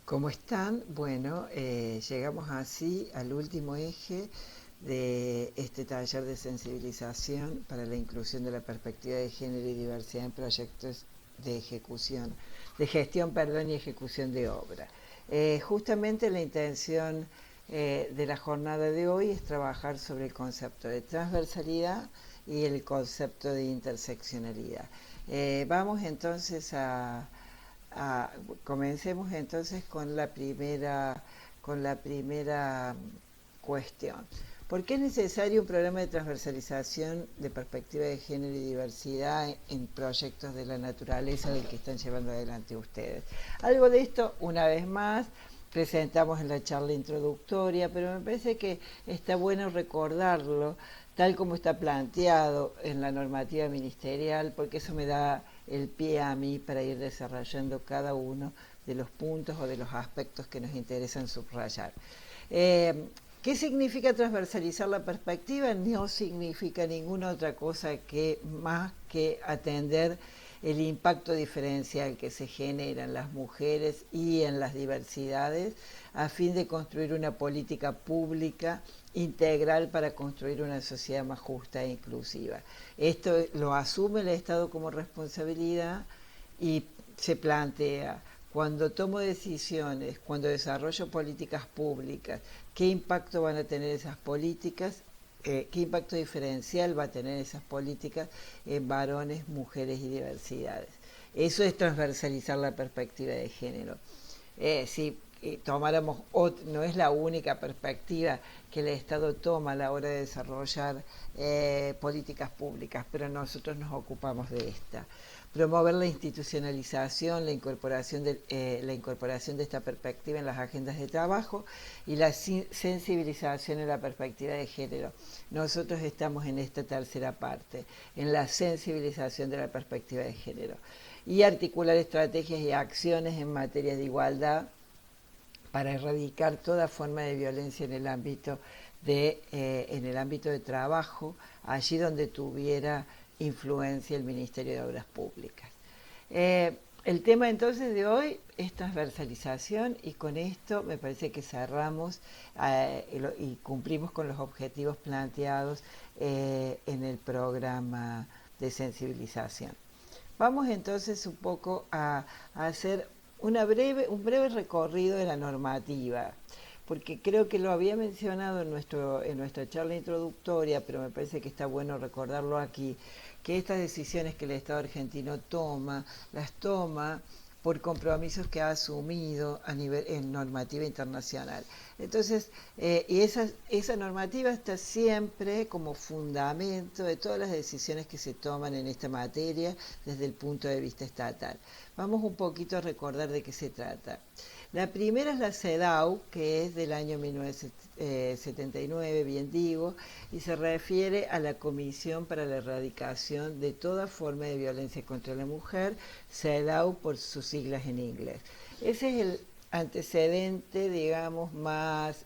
¿Cómo están? Bueno, llegamos así al último eje de este taller de sensibilización para la inclusión de la perspectiva de género y diversidad en proyectos de ejecución, de gestión, perdón, y ejecución de obra. Justamente la intención de la jornada de hoy es trabajar sobre el concepto de transversalidad y el concepto de interseccionalidad. Vamos entonces a comencemos entonces con la primera cuestión. ¿Por qué es necesario un programa de transversalización de perspectiva de género y diversidad en proyectos de la naturaleza del que están llevando adelante ustedes? Algo de esto, una vez más, presentamos en la charla introductoria, pero me parece que está bueno recordarlo tal como está planteado en la normativa ministerial, porque eso me da el pie a mí para ir desarrollando cada uno de los puntos o de los aspectos que nos interesan subrayar. ¿Qué significa transversalizar la perspectiva? No significa ninguna otra cosa que más que atender el impacto diferencial que se genera en las mujeres y en las diversidades a fin de construir una política pública integral para construir una sociedad más justa e inclusiva. Esto lo asume el Estado como responsabilidad y se plantea: cuando tomo decisiones, cuando desarrollo políticas públicas, ¿qué impacto van a tener esas políticas? ¿Qué impacto diferencial va a tener esas políticas en varones, mujeres y diversidades? Eso es transversalizar la perspectiva de género. Si tomáramos no es la única perspectiva que el Estado toma a la hora de desarrollar políticas públicas, pero nosotros nos ocupamos de esta. Promover la institucionalización, la incorporación de esta perspectiva en las agendas de trabajo y la sensibilización en la perspectiva de género. Nosotros estamos en esta tercera parte, en la sensibilización de la perspectiva de género. Y articular estrategias y acciones en materia de igualdad para erradicar toda forma de violencia en el ámbito de trabajo, allí donde tuviera influencia el Ministerio de Obras Públicas. El tema entonces de hoy es transversalización, y con esto me parece que cerramos y cumplimos con los objetivos planteados en el programa de sensibilización. Vamos entonces un poco a hacer un breve recorrido de la normativa, porque creo que lo había mencionado en nuestra charla introductoria, pero me parece que está bueno recordarlo aquí, que estas decisiones que el Estado argentino toma, las toma por compromisos que ha asumido en normativa internacional. Entonces, esa normativa está siempre como fundamento de todas las decisiones que se toman en esta materia desde el punto de vista estatal. Vamos un poquito a recordar de qué se trata. La primera es la CEDAW, que es del año 1979, bien digo, y se refiere a la Comisión para la Erradicación de toda forma de violencia contra la mujer, CEDAW por sus siglas en inglés. Ese es el antecedente, digamos, más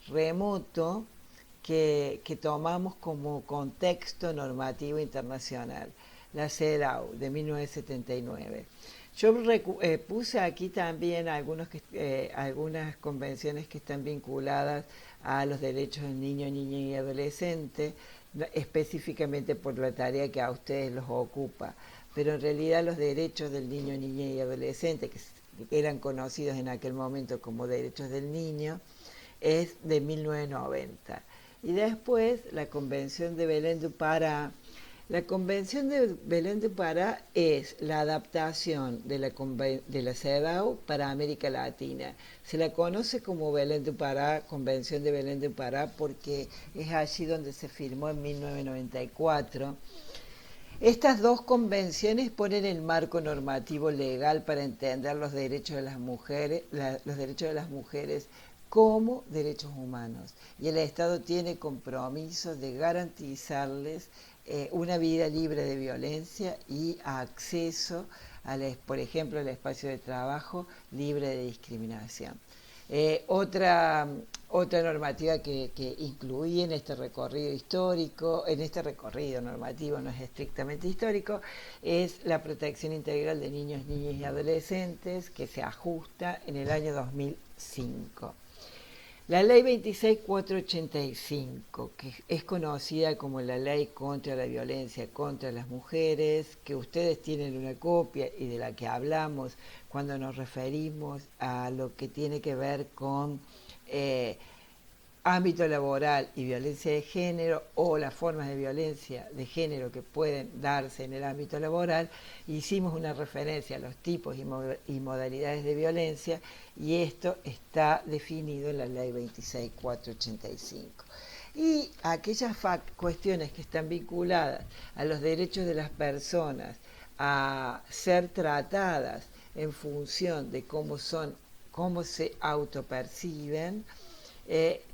remoto que tomamos como contexto normativo internacional, la CEDAW de 1979. Yo puse aquí también algunas convenciones que están vinculadas a los derechos del niño, niña y adolescente, específicamente por la tarea que a ustedes los ocupa. Pero en realidad los derechos del niño, niña y adolescente, que eran conocidos en aquel momento como derechos del niño, es de 1990. Y después la Convención de Belén do Pará. La Convención de Belén do Pará es la adaptación de la CEDAW para América Latina. Se la conoce como Belén do Pará, Convención de Belén do Pará, porque es allí donde se firmó en 1994. Estas dos convenciones ponen el marco normativo legal para entender los derechos de las mujeres como derechos humanos, y el Estado tiene compromiso de garantizarles una vida libre de violencia y acceso, por ejemplo, al espacio de trabajo libre de discriminación. Otra normativa que incluí en este recorrido histórico, en este recorrido normativo, no es estrictamente histórico, es la protección integral de niños, niñas y adolescentes, que se ajusta en el año 2005. La ley 26.485, que es conocida como la ley contra la violencia contra las mujeres, que ustedes tienen una copia y de la que hablamos cuando nos referimos a lo que tiene que ver con ámbito laboral y violencia de género, o las formas de violencia de género que pueden darse en el ámbito laboral. Hicimos una referencia a los tipos y modalidades de violencia, y esto está definido en la ley 26.485. Y aquellas cuestiones que están vinculadas a los derechos de las personas a ser tratadas en función de cómo se autoperciben,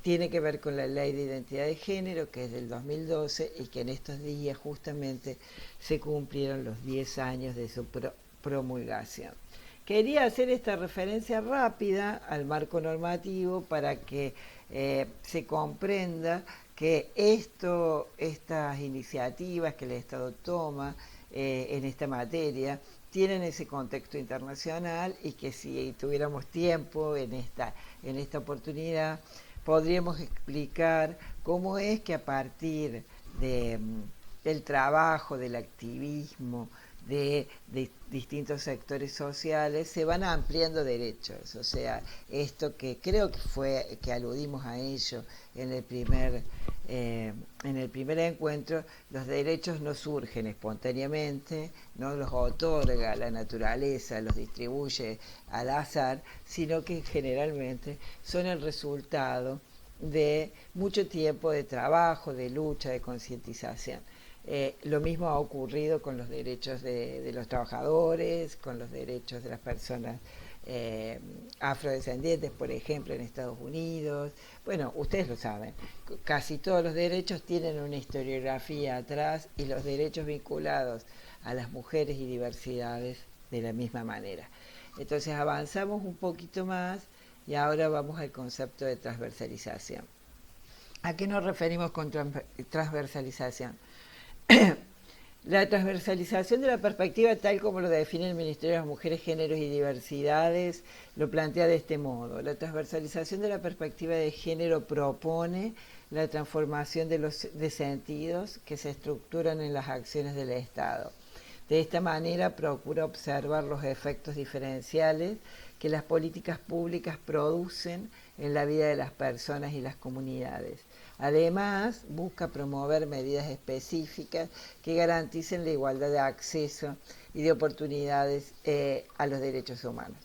tiene que ver con la Ley de Identidad de Género, que es del 2012 y que en estos días justamente se cumplieron los 10 años de su promulgación. Quería hacer esta referencia rápida al marco normativo para que se comprenda que estas iniciativas que el Estado toma en esta materia tienen ese contexto internacional, y que si tuviéramos tiempo en esta oportunidad podríamos explicar cómo es que a partir del trabajo, del activismo de distintos sectores sociales se van ampliando derechos. O sea, esto que creo que aludimos a ello en el primer encuentro, los derechos no surgen espontáneamente, no los otorga la naturaleza, los distribuye al azar, sino que generalmente son el resultado de mucho tiempo de trabajo, de lucha, de concientización. Lo mismo ha ocurrido con los derechos de los trabajadores, con los derechos de las personas afrodescendientes, por ejemplo, en Estados Unidos. Bueno, ustedes lo saben, casi todos los derechos tienen una historiografía atrás, y los derechos vinculados a las mujeres y diversidades de la misma manera. Entonces avanzamos un poquito más y ahora vamos al concepto de transversalización. ¿A qué nos referimos con transversalización? La transversalización de la perspectiva, tal como lo define el Ministerio de las Mujeres, Géneros y Diversidades, lo plantea de este modo. La transversalización de la perspectiva de género propone la transformación de sentidos que se estructuran en las acciones del Estado. De esta manera procura observar los efectos diferenciales que las políticas públicas producen en la vida de las personas y las comunidades. Además, busca promover medidas específicas que garanticen la igualdad de acceso y de oportunidades a los derechos humanos,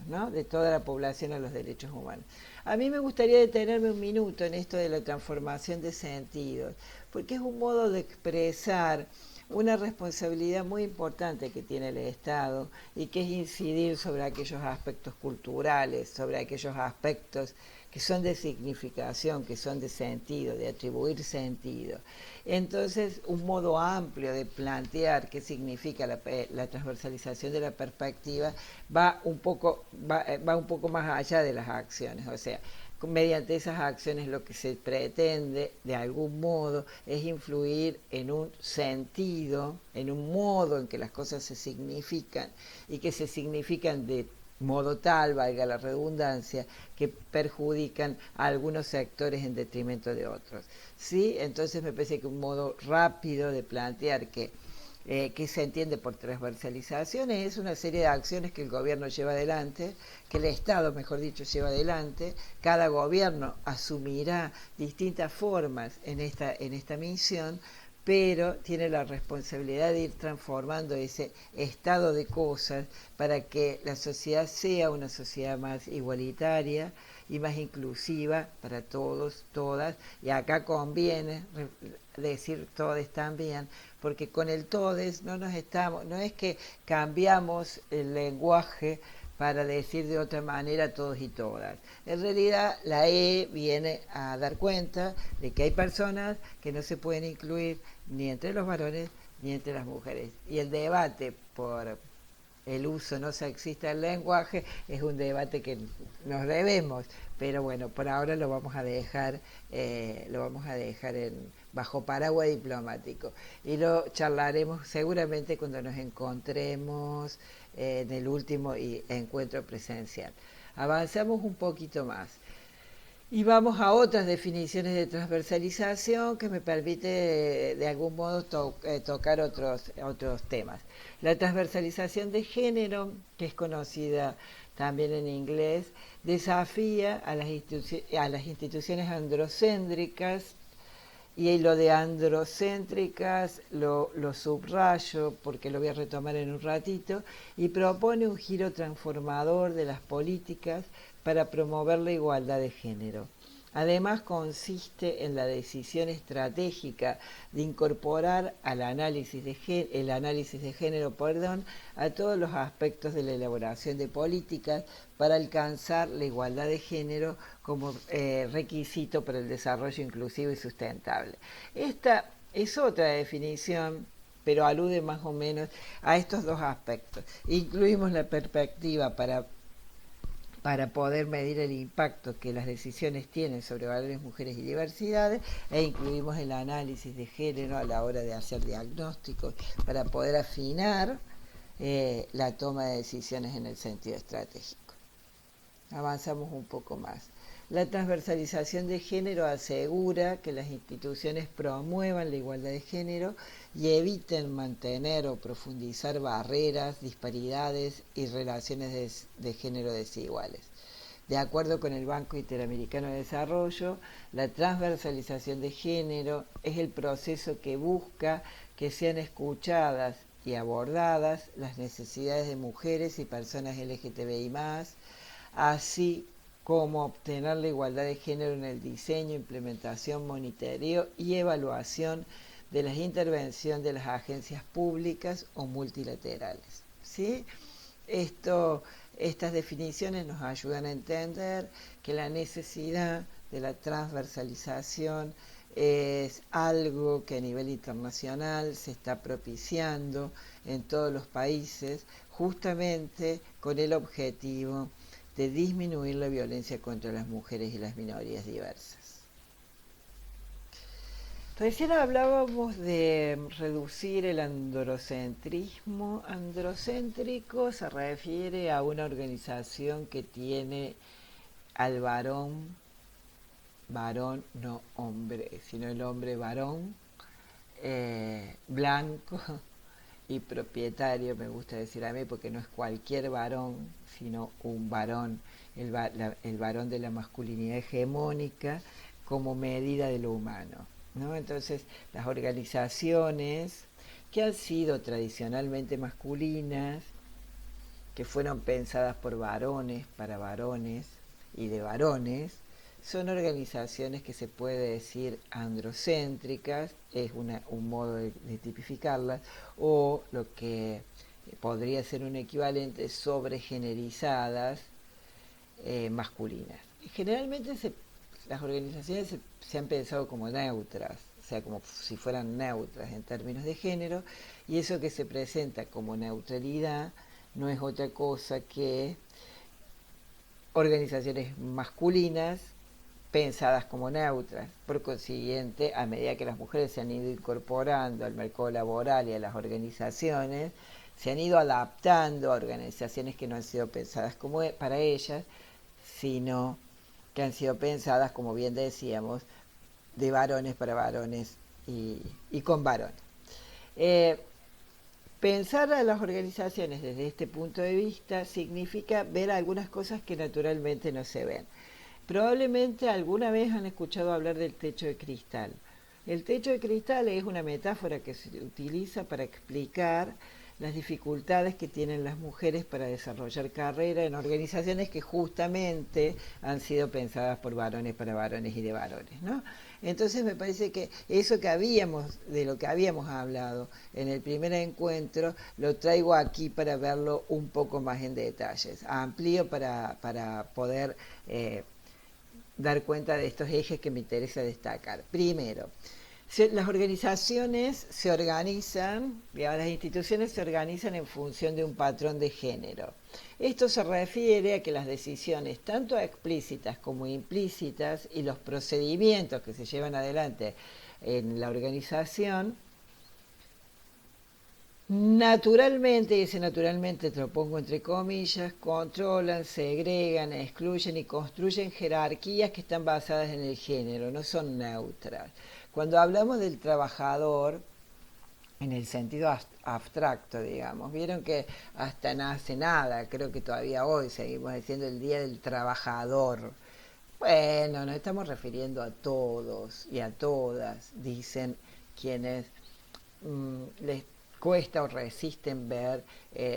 ¿no? De toda la población a los derechos humanos. A mí me gustaría detenerme un minuto en esto de la transformación de sentidos, porque es un modo de expresar una responsabilidad muy importante que tiene el Estado, y que es incidir sobre aquellos aspectos culturales, sobre aquellos aspectos que son de significación, que son de sentido, de atribuir sentido. Entonces, un modo amplio de plantear qué significa la transversalización de la perspectiva va un poco más allá de las acciones. O sea, mediante esas acciones lo que se pretende de algún modo es influir en un sentido, en un modo en que las cosas se significan, y que se significan de modo tal, valga la redundancia, que perjudican a algunos sectores en detrimento de otros. ¿Sí? Entonces me parece que un modo rápido de plantear que se entiende por transversalización es una serie de acciones que el gobierno lleva adelante, que el Estado, mejor dicho, lleva adelante. Cada gobierno asumirá distintas formas en esta misión, pero tiene la responsabilidad de ir transformando ese estado de cosas para que la sociedad sea una sociedad más igualitaria y más inclusiva para todos, todas, y acá conviene decir todes también, porque con el todes no es que cambiamos el lenguaje para decir de otra manera todos y todas. En realidad la E viene a dar cuenta de que hay personas que no se pueden incluir ni entre los varones ni entre las mujeres. Y el debate por el uso no sexista del lenguaje es un debate que nos debemos, pero bueno, por ahora lo vamos a dejar bajo paraguas diplomático y lo charlaremos seguramente cuando nos encontremos en el último encuentro presencial. Avanzamos un poquito más. Y vamos a otras definiciones de transversalización que me permite de algún modo tocar otros temas. La transversalización de género, que es conocida también en inglés, desafía a las instituciones androcéntricas, y lo de androcéntricas lo subrayo porque lo voy a retomar en un ratito, y propone un giro transformador de las políticas para promover la igualdad de género. Además, consiste en la decisión estratégica de incorporar el análisis de género a todos los aspectos de la elaboración de políticas para alcanzar la igualdad de género como requisito para el desarrollo inclusivo y sustentable. Esta es otra definición, pero alude más o menos a estos dos aspectos. Incluimos la perspectiva para poder medir el impacto que las decisiones tienen sobre valores, mujeres y diversidades, e incluimos el análisis de género a la hora de hacer diagnósticos para poder afinar la toma de decisiones en el sentido estratégico. Avanzamos un poco más. La transversalización de género asegura que las instituciones promuevan la igualdad de género y eviten mantener o profundizar barreras, disparidades y relaciones de género desiguales. De acuerdo con el Banco Interamericano de Desarrollo, la transversalización de género es el proceso que busca que sean escuchadas y abordadas las necesidades de mujeres y personas LGTBI+, así como obtener la igualdad de género en el diseño, implementación, monitoreo y evaluación de las intervenciones de las agencias públicas o multilaterales. ¿Sí? Estas definiciones nos ayudan a entender que la necesidad de la transversalización es algo que a nivel internacional se está propiciando en todos los países, justamente con el objetivo de disminuir la violencia contra las mujeres y las minorías diversas. Recién hablábamos de reducir el androcentrismo. Androcéntrico se refiere a una organización que tiene al varón no hombre, sino el hombre varón, blanco y propietario, me gusta decir a mí, porque no es cualquier varón, sino un varón, el varón de la masculinidad hegemónica como medida de lo humano, ¿no? Entonces, las organizaciones que han sido tradicionalmente masculinas, que fueron pensadas por varones, para varones y de varones, son organizaciones que se puede decir androcéntricas, es un modo de tipificarlas, o lo que podría ser un equivalente, sobregenerizadas, masculinas. Generalmente las organizaciones se han pensado como neutras, o sea, como si fueran neutras en términos de género, y eso que se presenta como neutralidad no es otra cosa que organizaciones masculinas pensadas como neutras. Por consiguiente, a medida que las mujeres se han ido incorporando al mercado laboral y a las organizaciones, se han ido adaptando a organizaciones que no han sido pensadas como para ellas, sino que han sido pensadas, como bien decíamos, de varones para varones y con varones. Pensar a las organizaciones desde este punto de vista significa ver algunas cosas que naturalmente no se ven. Probablemente alguna vez han escuchado hablar del techo de cristal. El techo de cristal es una metáfora que se utiliza para explicar las dificultades que tienen las mujeres para desarrollar carrera en organizaciones que justamente han sido pensadas por varones para varones y de varones, ¿no? Entonces me parece que eso de lo que habíamos hablado en el primer encuentro, lo traigo aquí para verlo un poco más en detalles. Amplío para poder dar cuenta de estos ejes que me interesa destacar. Primero, Las organizaciones se organizan, digamos, las instituciones se organizan en función de un patrón de género. Esto se refiere a que las decisiones, tanto explícitas como implícitas, y los procedimientos que se llevan adelante en la organización, naturalmente, y ese naturalmente te lo pongo entre comillas, controlan, segregan, excluyen y construyen jerarquías que están basadas en el género, no son neutras. Cuando hablamos del trabajador, en el sentido abstracto, digamos, vieron que hasta no hace nada, creo que todavía hoy seguimos diciendo el Día del Trabajador. Bueno, nos estamos refiriendo a todos y a todas, dicen quienes les cuesta o resisten ver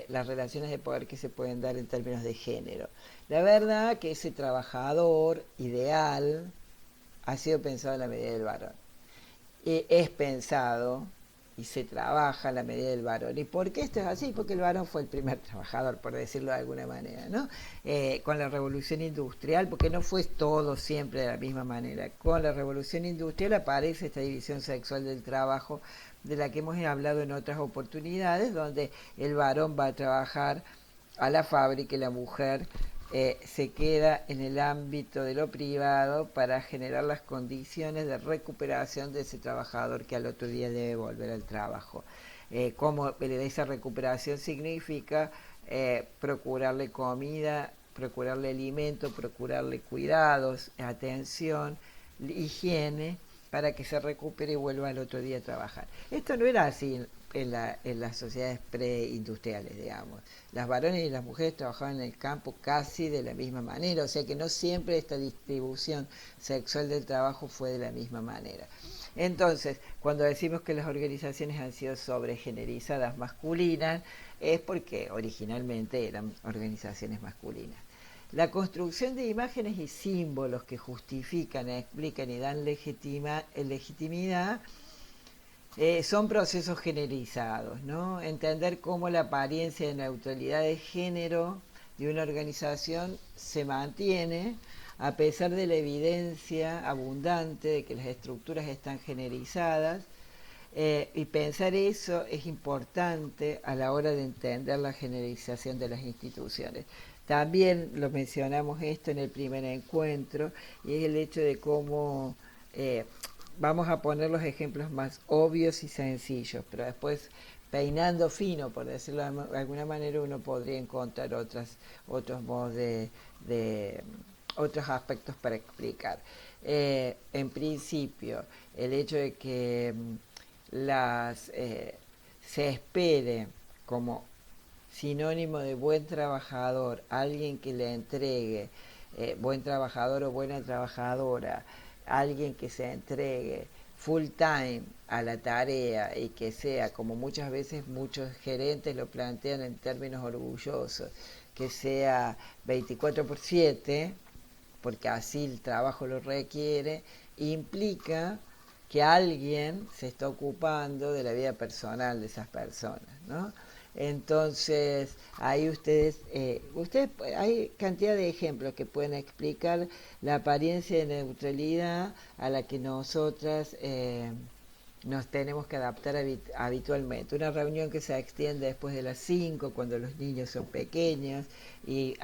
las relaciones de poder que se pueden dar en términos de género. La verdad que ese trabajador ideal ha sido pensado en la medida del varón. Es pensado y se trabaja a la medida del varón. ¿Y por qué esto es así? Porque el varón fue el primer trabajador, por decirlo de alguna manera, ¿no? Con la revolución industrial, porque no fue todo siempre de la misma manera. Con la revolución industrial aparece esta división sexual del trabajo de la que hemos hablado en otras oportunidades, donde el varón va a trabajar a la fábrica y la mujer se queda en el ámbito de lo privado para generar las condiciones de recuperación de ese trabajador que al otro día debe volver al trabajo. Como esa recuperación significa procurarle comida, procurarle alimento, procurarle cuidados, atención, higiene, para que se recupere y vuelva al otro día a trabajar. Esto no era así en las sociedades preindustriales, digamos. Las varones y las mujeres trabajaban en el campo casi de la misma manera, o sea que no siempre esta distribución sexual del trabajo fue de la misma manera. Entonces, cuando decimos que las organizaciones han sido sobregenerizadas masculinas, es porque originalmente eran organizaciones masculinas. La construcción de imágenes y símbolos que justifican, explican y dan legitimidad son procesos generizados, ¿no? Entender cómo la apariencia de neutralidad de género de una organización se mantiene a pesar de la evidencia abundante de que las estructuras están generizadas, y pensar eso es importante a la hora de entender la generalización de las instituciones. También lo mencionamos esto en el primer encuentro, y es el hecho de cómo vamos a poner los ejemplos más obvios y sencillos, pero después peinando fino, por decirlo de alguna manera, uno podría encontrar otros modos de otros aspectos para explicar. En principio, el hecho de que se espere como sinónimo de buen trabajador, alguien que le entregue, buen trabajador o buena trabajadora, alguien que se entregue full time a la tarea y que sea, como muchas veces muchos gerentes lo plantean en términos orgullosos, que sea 24/7, porque así el trabajo lo requiere, implica que alguien se está ocupando de la vida personal de esas personas, ¿no? Entonces, ahí ustedes hay cantidad de ejemplos que pueden explicar la apariencia de neutralidad a la que nosotras nos tenemos que adaptar habitualmente. Una reunión que se extiende después de las 5, cuando los niños son pequeños, y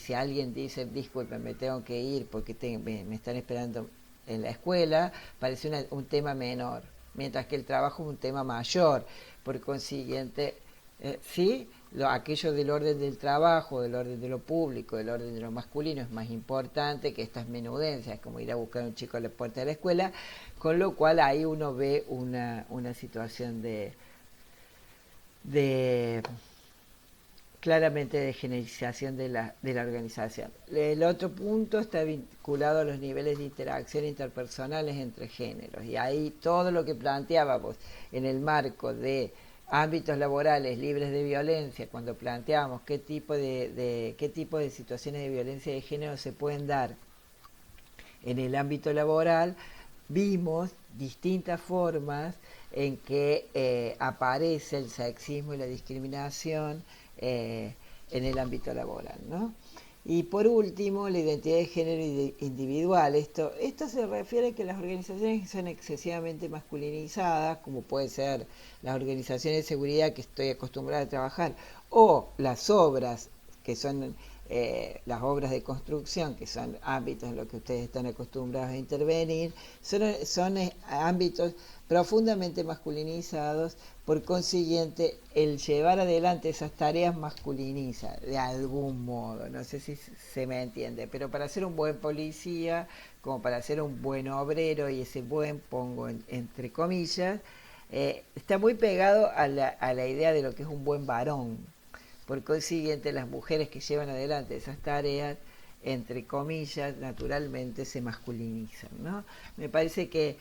si alguien dice, disculpen, me tengo que ir porque me están esperando en la escuela, parece un tema menor, mientras que el trabajo es un tema mayor. Por consiguiente, sí, aquello del orden del trabajo, del orden de lo público, del orden de lo masculino es más importante que estas menudencias, como ir a buscar a un chico a la puerta de la escuela, con lo cual ahí uno ve una situación de claramente de generalización de la organización. El otro punto está vinculado a los niveles de interacción interpersonales entre géneros, y ahí todo lo que planteábamos en el marco de ámbitos laborales libres de violencia, cuando planteamos qué tipo de situaciones de violencia de género se pueden dar en el ámbito laboral, vimos distintas formas en que aparece el sexismo y la discriminación en el ámbito laboral, ¿no? Y por último, la identidad de género individual. Esto se refiere a que las organizaciones son excesivamente masculinizadas, como puede ser las organizaciones de seguridad que estoy acostumbrada a trabajar, o las obras, que son las obras de construcción, que son ámbitos en los que ustedes están acostumbrados a intervenir, son ámbitos profundamente masculinizados. Por consiguiente, el llevar adelante esas tareas masculiniza de algún modo, no sé si se me entiende, pero para ser un buen policía, como para ser un buen obrero, y ese buen pongo entre comillas, está muy pegado a la idea de lo que es un buen varón. Por consiguiente, las mujeres que llevan adelante esas tareas, entre comillas, naturalmente se masculinizan, ¿no? Me parece que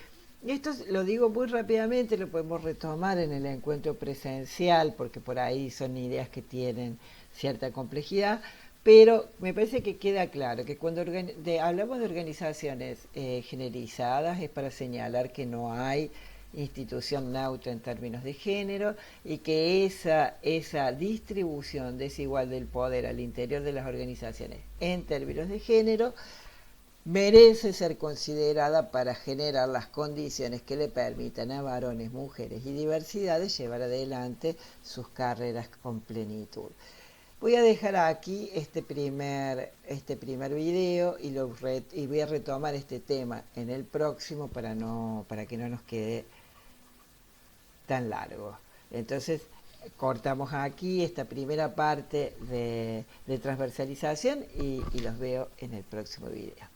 esto lo digo muy rápidamente, lo podemos retomar en el encuentro presencial, porque por ahí son ideas que tienen cierta complejidad, pero me parece que queda claro que cuando hablamos de organizaciones generizadas es para señalar que no hay institución neutra en términos de género, y que esa distribución desigual del poder al interior de las organizaciones en términos de género merece ser considerada para generar las condiciones que le permitan a varones, mujeres y diversidades llevar adelante sus carreras con plenitud. Voy a dejar aquí este primer video y voy a retomar este tema en el próximo para que no nos quede tan largo. Entonces cortamos aquí esta primera parte de transversalización y los veo en el próximo video.